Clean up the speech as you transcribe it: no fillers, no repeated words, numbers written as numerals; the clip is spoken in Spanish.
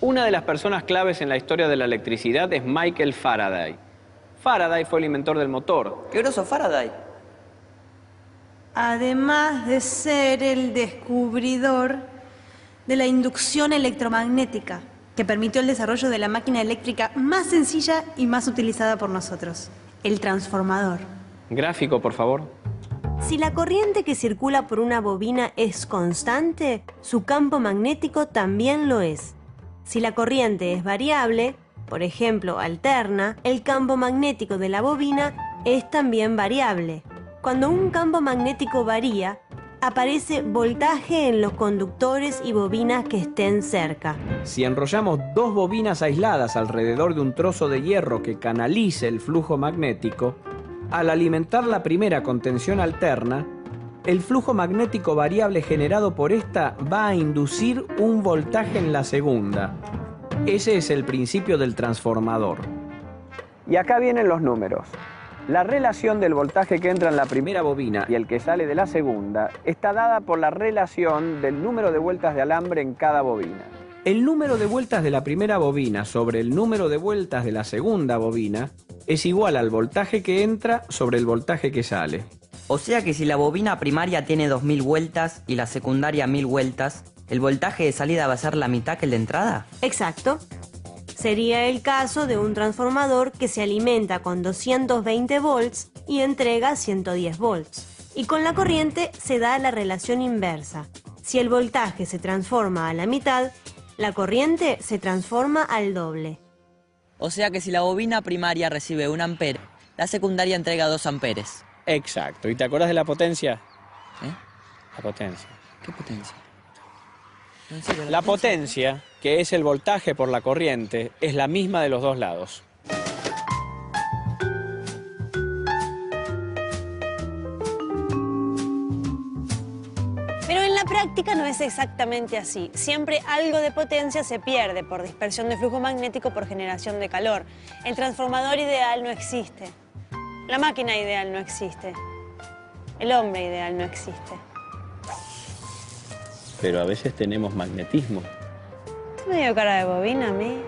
Una de las personas claves en la historia de la electricidad es Michael Faraday. Faraday fue el inventor del motor. ¡Qué groso Faraday! Además de ser el descubridor de la inducción electromagnética, que permitió el desarrollo de la máquina eléctrica más sencilla y más utilizada por nosotros, el transformador. Gráfico, por favor. Si la corriente que circula por una bobina es constante, su campo magnético también lo es. Si la corriente es variable, por ejemplo, alterna, el campo magnético de la bobina es también variable. Cuando un campo magnético varía, aparece voltaje en los conductores y bobinas que estén cerca. Si enrollamos dos bobinas aisladas alrededor de un trozo de hierro que canalice el flujo magnético, al alimentar la primera con tensión alterna, el flujo magnético variable generado por esta va a inducir un voltaje en la segunda. Ese es el principio del transformador. Y acá vienen los números. La relación del voltaje que entra en la primera bobina y el que sale de la segunda está dada por la relación del número de vueltas de alambre en cada bobina. El número de vueltas de la primera bobina sobre el número de vueltas de la segunda bobina es igual al voltaje que entra sobre el voltaje que sale. O sea que si la bobina primaria tiene 2000 vueltas y la secundaria 1000 vueltas, ¿el voltaje de salida va a ser la mitad que el de entrada? Exacto. Sería el caso de un transformador que se alimenta con 220 volts y entrega 110 volts. Y con la corriente se da la relación inversa. Si el voltaje se transforma a la mitad, la corriente se transforma al doble. O sea que si la bobina primaria recibe 1 ampere, la secundaria entrega 2 amperes. Exacto. ¿Y te acuerdas de la potencia? ¿Eh? La potencia. ¿Qué potencia? La potencia, que es el voltaje por la corriente, es la misma de los dos lados. Pero en la práctica no es exactamente así. Siempre algo de potencia se pierde por dispersión de flujo magnético por generación de calor. El transformador ideal no existe. La máquina ideal no existe. El hombre ideal no existe. Pero a veces tenemos magnetismo. ¿Tú me dio cara de bobina a mí?